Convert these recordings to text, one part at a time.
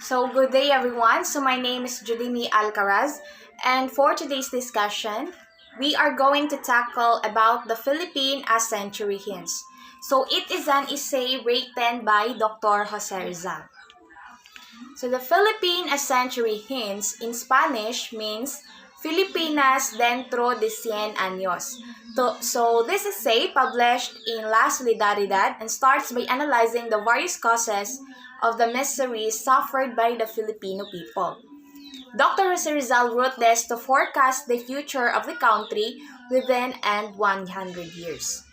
So, good day everyone. So, my name is Judimi Alcaraz, and for today's discussion, we are going to tackle about the Philippine as century hints. So, it is an essay written by Dr. Jose Rizal. So, the Philippine as century hints in Spanish means Filipinas dentro de 100 años. So, this essay published in La Solidaridad and starts by analyzing the various causes of the miseries suffered by the Filipino people. Dr. Jose Rizal wrote this to forecast the future of the country within and 100 years.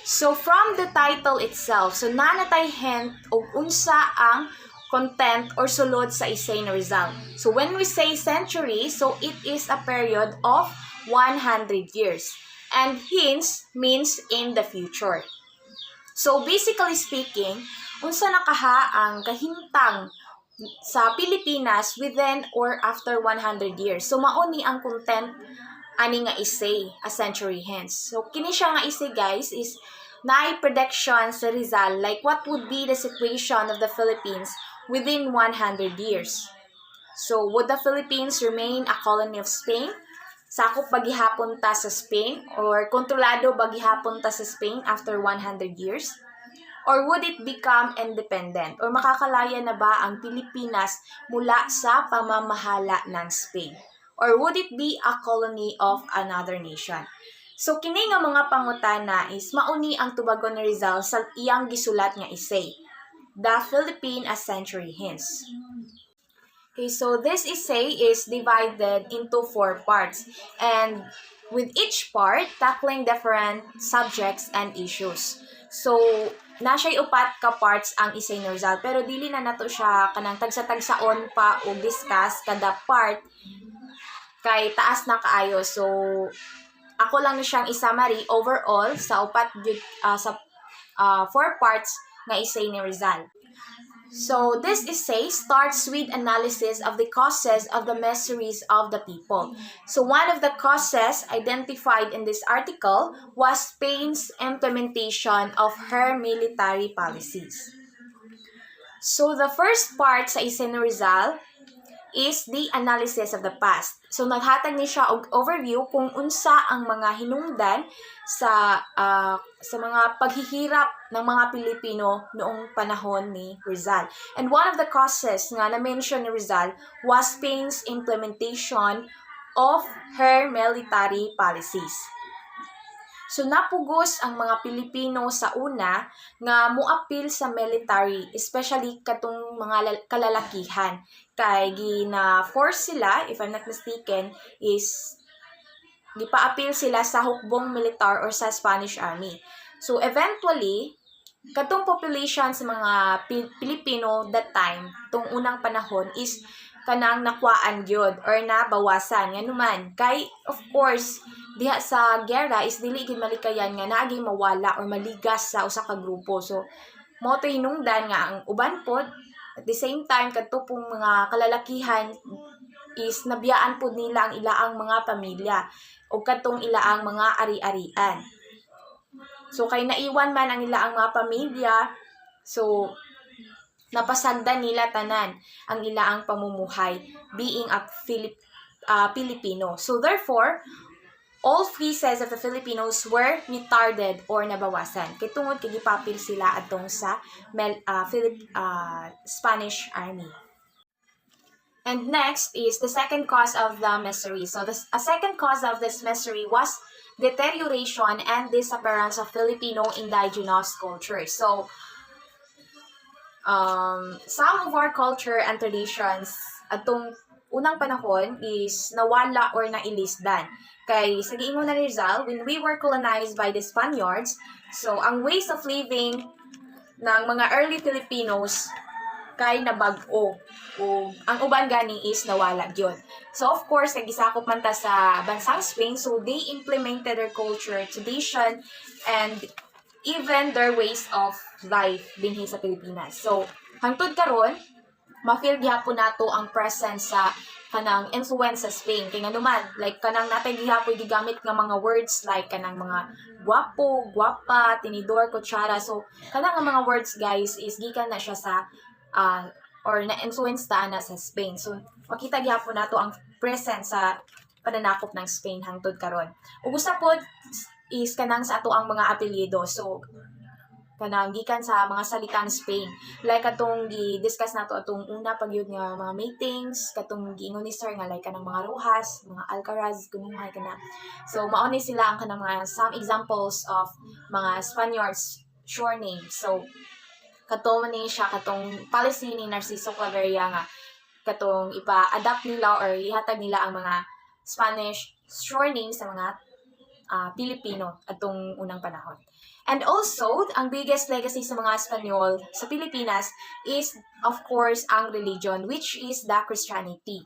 So from the title itself, so nanatay hint og unsa ang content or sulod sa essay ni Rizal. So when we say century, so it is a period of 100 years. And hints means in the future. So basically speaking, unsa nakaha ang kahintang sa Pilipinas within or after 100 years. So mao ni ang content ani nga essay, A Century Hence. So kini siya nga essay guys is naay prediction sa Rizal like what would be the situation of the Philippines within 100 years. So would the Philippines remain a colony of Spain? Sakop ba gihapon ta sa Spain or kontrolado ba gihapon ta sa Spain after 100 years? Or would it become independent? Or makakalaya na ba ang Pilipinas mula sa pamamahala ng Spain? Or would it be a colony of another nation? So kini nga mga pangutana is mauni ang tubagon ni Rizal sa iyang gisulat nga essay, The Philippine as Century Hints. Okay, so this essay is divided into 4 parts, and with each part tackling different subjects and issues. So na siya'y upat ka parts ang essay ni Rizal, pero dili na nato siya kanang tagsa-tagsaon pa o discuss kada part kay taas na kaayo. So ako lang ni siyang i-summary overall sa sa 4 parts nga essay ni Rizal. So, this essay starts with analysis of the causes of the miseries of the people. So, one of the causes identified in this article was Spain's implementation of her military policies. So, the first part sa essay ni Rizal is the analysis of the past. So, naghatag ni siya og overview kung unsa ang mga hinungdan sa mga paghihirap ng mga Pilipino noong panahon ni Rizal. And one of the causes nga na-mention ni Rizal was Spain's implementation of her military policies. So napugos ang mga Pilipino sa una nga muapil sa military, especially katong mga kalalakihan. Kay gina-force sila, if I'm not mistaken, is gipa-appeal sila sa hukbong militar or sa Spanish Army. So eventually, katong population sa mga Pilipino that time, tong unang panahon is kanang nakwaan gyud or nabawasan nga naman kay of course diha sa gera is dili gid malikayan nga naagi mawala or maligas sa usa ka grupo. So mo to hinungdan nga ang uban pod at the same time kadto pong mga kalalakihan is nabiyaan pod nila ang ilaang mga pamilya o kadtong ilaang mga ari-arian. So kay naiwan man ang ilaang mga pamilya, so napasagdan nila tanan ang ilaang pamumuhay being a Filipino. So therefore, all phases of the Filipinos were retarded or nabawasan. Kay tungod kay gipapil sila atong sa Spanish Army. And next is the second cause of the misery. So a second cause of this misery was deterioration and disappearance of Filipino indigenous culture. So some of our culture and traditions atong unang panahon is nawala or nailisdan. Kay sa giingon na Rizal, when we were colonized by the Spaniards, so ang ways of living ng mga early Filipinos kay nabag-o o ang uban gani is nawala gyud. So of course nagisakop man ta sa bansang Spain, so they implemented their culture, tradition, and even their ways of life dinhi sa Pilipinas. So hangtod karon ma-feel gyapon nato ang presence sa kanang influence sa Spain kay nganuman like kanang natay gihapon gigamit nga mga words like kanang mga guwapo, guwapa, tinidor, kutsara. So kanang nga mga words guys is gikan na siya sa or na-influence ta na sa Spain. So makita gyapon nato ang presence sa pananakop ng Spain hangtod karon. Ug usa pod is kanang sa ato ang mga apelyido. So kanang gikan sa mga salitang Spain. Like katong gi-discuss nato atong una pagyud nga mga meetings, katong giingon ni sir nga like kanang mga Rojas, mga Alcaraz, kunuhay kana. So mao ni sila ang kanang mga some examples of mga Spaniards shore names. So katong ni siya katong policy ni Narciso Claveria nga katong ipa-adapt nila or ihatag nila ang mga Spanish shore names sa mga Pilipino atong unang panahon. And also, ang biggest legacy sa mga Espanyol sa Pilipinas is, of course, ang religion, which is the Christianity.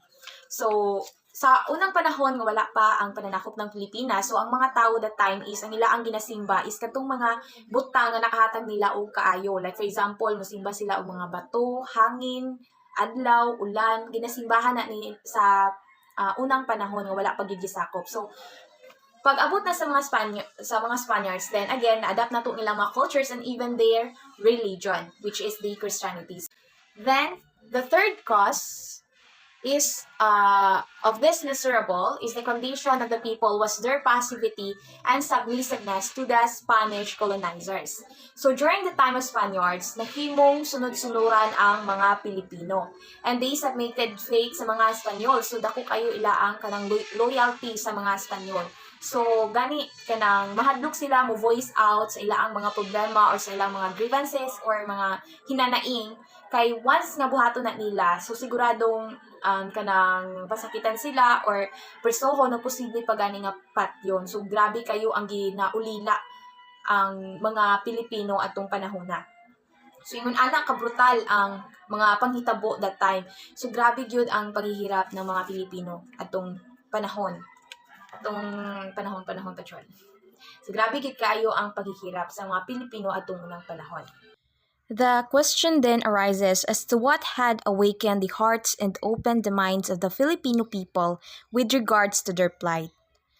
So, sa unang panahon nga wala pa ang pananakop ng Pilipinas, so ang mga tao that time is, ang nila ang ginasimba is katong mga butang nga nakahatag nila og kaayo. Like for example, musimba sila og mga bato, hangin, adlaw, ulan, ginasimbahan na ni sa unang panahon nga wala pa gyud gisakop. So, pag abot na sa mga Spaniards, then again, na-adapt na to nilang mga cultures and even their religion, which is the Christianity. Then, the third cause is of this miserable is the condition of the people was their passivity and submissiveness to the Spanish colonizers. So during the time of Spaniards, nahimong sunod-sunuran ang mga Pilipino. And they submitted faith sa mga Espanyol. So dako kayo ilaang kanang loyalty sa mga Espanyol. So gani kanang mahadlok sila mo voice out sa ilaang mga problema or sa ilang mga grievances or mga hinanaing kay once nga buhaton na nila, so siguradong kanang pasakitan sila or presoho no posible pa gani nga patyon. So grabe kayo ang ginaulila ang mga Pilipino atong panahona. So ingon ana ka brutal ang mga panghitabo that time. So grabe gyud ang paghihirap ng mga Pilipino atong panahon. Panahon patyon. So grabe gyud kayo ang paghihirap sa mga Pilipino atong unang panahon. The question then arises as to what had awakened the hearts and opened the minds of the Filipino people with regards to their plight.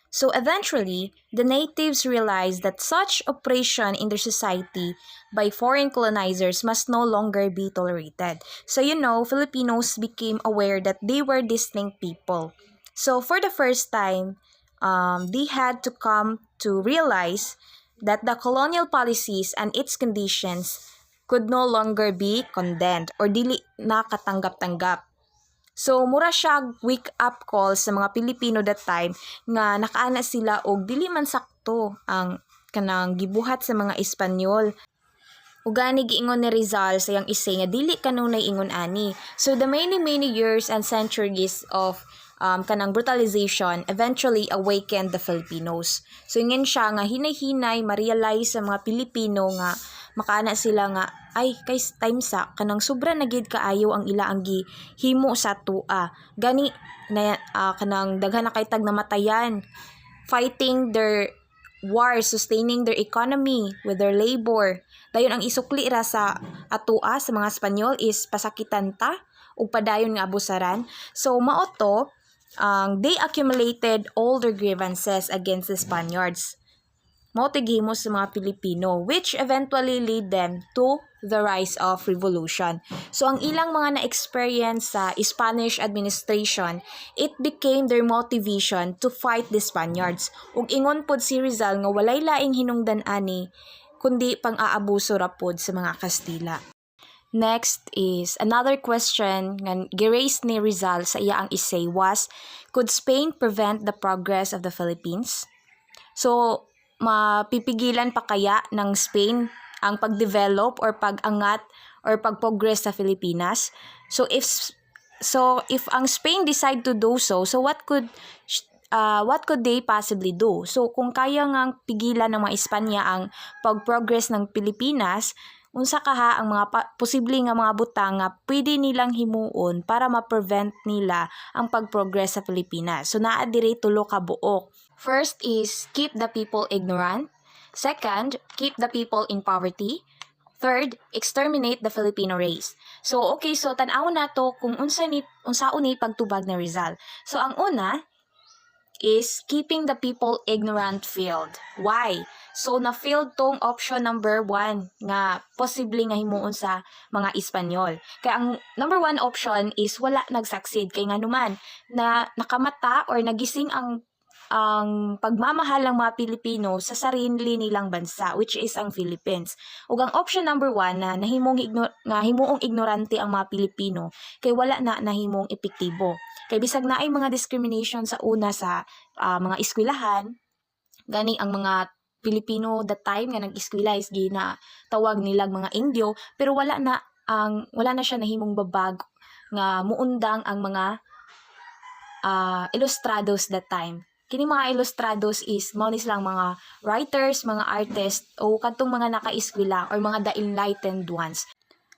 So eventually, the natives realized that such oppression in their society by foreign colonizers must no longer be tolerated. So Filipinos became aware that they were distinct people. So for the first time, they had to come to realize that the colonial policies and its conditions could no longer be condemned or dili na katanggap-tanggap. So, mura siya wake-up call sa mga Pilipino that time nga nakaana sila og dili man sakto ang kanang gibuhat sa mga Espanyol. Ugani giingon ni Rizal sa iyang essay nga dili kanunay ingon ani. So, the many years and centuries of kanang brutalization eventually awakened the Filipinos. So, ingin siya nga hinay-hinay ma-realize sa mga Pilipino nga makaana sila nga ay kay time sa kanang sobra na gid kaayo ang ila ang gihimo sa tua gani na kanang daghan na kay tag namatayan fighting their war, sustaining their economy with their labor. Dayon ang isukli ra sa atua sa mga Espanyol is pasakitan ta ug padayon nga abusaran. So mao to they accumulated all their grievances against the Spaniards. Mao sa mga Pilipino, which eventually lead them to the rise of revolution. So ang ilang mga na-experience sa Spanish administration, it became their motivation to fight the Spaniards. Ug ingon pod si Rizal nga walay laing hinungdan ani kundi pang-aabuso ra pod sa mga Kastila. Next is another question nga gi-raise ni Rizal sa iya ang essay was, could Spain prevent the progress of the Philippines? So mapipigilan pa kaya ng Spain ang pag-develop or pag-angat or pag-progress sa Pilipinas? So if ang Spain decide to do so what could they possibly do? So kung kaya ngang pigilan ng mga Espanya ang pag-progress ng Pilipinas, unsa kaha ang mga posible nga mga butang nga pwede nilang himuon para ma-prevent nila ang pag-progress sa Pilipinas? So naa diri tulo ka buok. First is keep the people ignorant. Second, keep the people in poverty. Third, exterminate the Filipino race. So okay, so tan-aw nato kung unsaon ni pagtubag ni Rizal. So ang una, is keeping the people ignorant failed. Why? So, na-failed tong option number 1 nga posible nga himuon sa mga Espanyol. Kaya ang number 1 option is wala nag-succeed. Kaya nga naman, na nakamata or nagising ang pagmamahal ng mga Pilipino sa sarili nilang bansa, which is ang Philippines. Ug ang option number 1 na himuong ignorante ang mga Pilipino kay wala na nahimong epektibo. Kay bisag na ay mga discrimination sa una sa mga eskwelahan, gani ang mga Pilipino that time nga nag-eskwela is tawag nilang mga Indio, pero wala na siya nahimong babag nga muundang ang mga illustrados that time. Kini mga illustrados is mao ni silang mga writers, mga artists o kadtong mga naka-eskwela or mga the enlightened ones.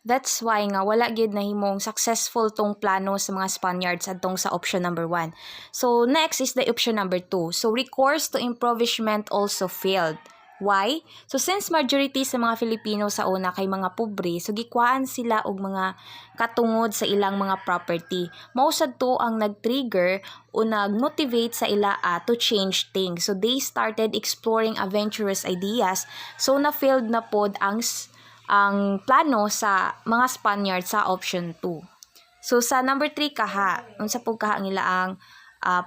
That's why nga wala gyud nahimong successful tong plano sa mga Spaniards adtong sa option number 1. So next is the option number 2. So recourse to impoverishment also failed. Why? So since majority sa mga Filipino sa una kay mga pobre, so gikwaan sila og mga katungod sa ilang mga property. Mao sad to ang nag-trigger o nag-motivate sa ila to change things. So they started exploring adventurous ideas. So na-failed na pod ang plano sa mga Spaniards sa option 2. So sa number 3 unsa pud kaha ang ilaang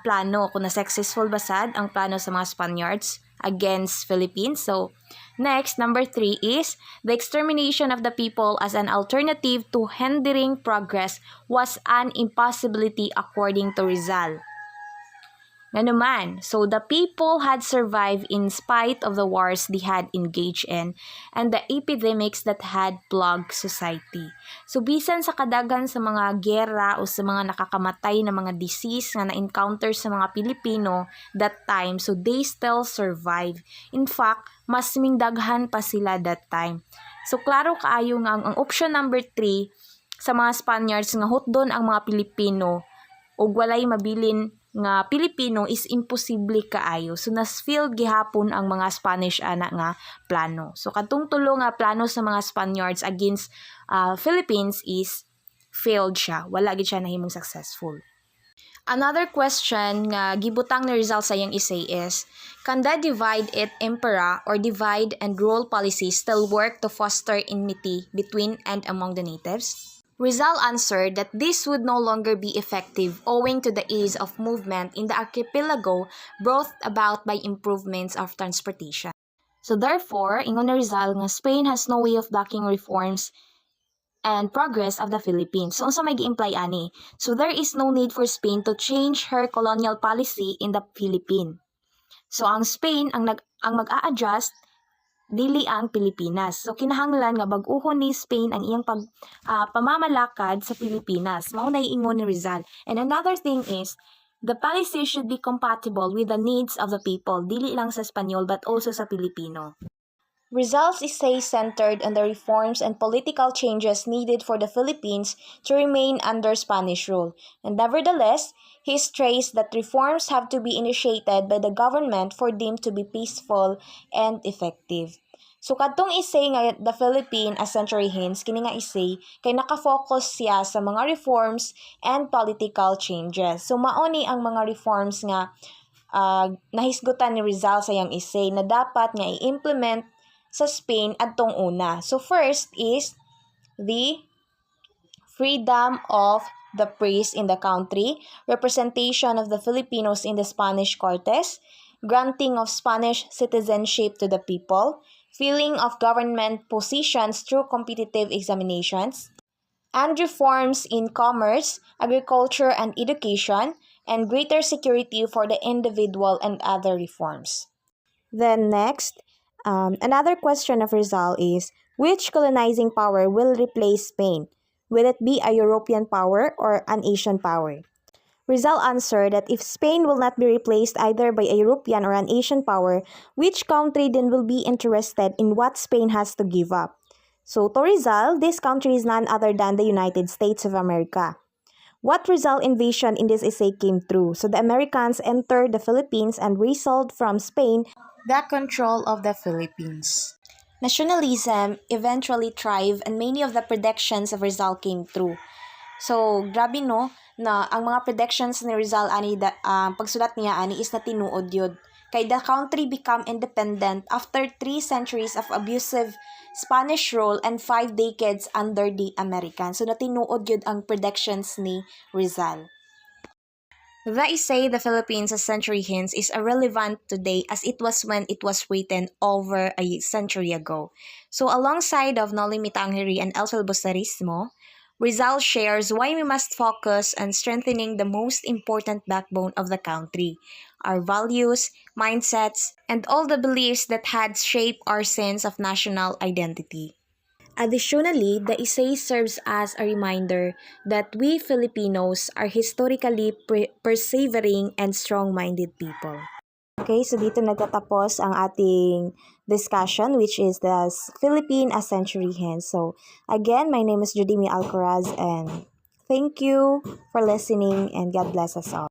plano kung na successful ba sad ang plano sa mga Spaniards against Philippines. So next, number 3 is the extermination of the people as an alternative to hindering progress was an impossibility according to Rizal. Nga naman, so the people had survived in spite of the wars they had engaged in and the epidemics that had plagued society. So bisan sa kadagan sa mga gera o sa mga nakakamatay na mga disease nga na-encounter sa mga Pilipino that time, so they still survive. In fact, mas mingdaghan pa sila that time. So klaro kaayo nga ang option number 3 sa mga Spaniards nga hutdon ang mga Pilipino ug walay mabilin nga Pilipino is imposible kaayo. So nas-failed gihapon ang mga Spanish ana nga plano. So kadtong tulo nga plano sa mga Spaniards against Philippines is failed siya. Wala gid siya nahimong successful. Another question nga gibutang ni Rizal sa iyang essay is, can the divide et impera or divide and rule policy still work to foster enmity between and among the natives? Rizal answered that this would no longer be effective owing to the ease of movement in the archipelago brought about by improvements of transportation. So therefore, ingon ni Rizal nga Spain has no way of blocking reforms and progress of the Philippines. So unsa may gi-imply ani? So there is no need for Spain to change her colonial policy in the Philippines. So ang Spain ang mag-a-adjust dili ang Pilipinas. So kinahanglan nga bag-uhon ni Spain ang iyang pamamalakad sa Pilipinas. Mao na ingon ni Rizal. And another thing is the policy should be compatible with the needs of the people, dili lang sa Espanyol but also sa Pilipino. Rizal's essay centered on the reforms and political changes needed for the Philippines to remain under Spanish rule. And nevertheless, he stressed that reforms have to be initiated by the government for them to be peaceful and effective. So kadtong essay nga The Philippine a Century Hence, kini nga essay kay nakafocus siya sa mga reforms and political changes. So mauni ang mga reforms nga nahisgutan ni Rizal sa iyang essay na dapat nga i-implement sa Spain adtong una. So first is the freedom of the priests in the country, representation of the Filipinos in the Spanish Cortes, granting of Spanish citizenship to the people, filling of government positions through competitive examinations, and reforms in commerce, agriculture, and education, and greater security for the individual and other reforms. Then next, another question of Rizal is, which colonizing power will replace Spain? Will it be a European power or an Asian power? Rizal answered that if Spain will not be replaced either by a European or an Asian power, which country then will be interested in what Spain has to give up? So to Rizal, this country is none other than the United States of America. What Rizal envisioned in this essay came true. So the Americans entered the Philippines and wrestled from Spain the control of the Philippines. Nationalism eventually thrived and many of the predictions of Rizal came true. So, grabe no, na ang mga predictions ni Rizal ani pagsulat niya ani is na tinuod yun. Kay the country become independent after 3 centuries of abusive Spanish rule and 5 decades under the Americans. So, natinuod yun ang predictions ni Rizal. They say the Philippines a century hence is irrelevant today as it was when it was written over a century ago. So alongside of Noli Me Tangere and El Filibusterismo, Rizal shares why we must focus on strengthening the most important backbone of the country, our values, mindsets, and all the beliefs that had shaped our sense of national identity. Additionally, the essay serves as a reminder that we Filipinos are historically persevering and strong-minded people. Okay, so dito nagtatapos ang ating discussion, which is the Philippine a century hence. So again, my name is Judimi Alcoraz and thank you for listening and God bless us all.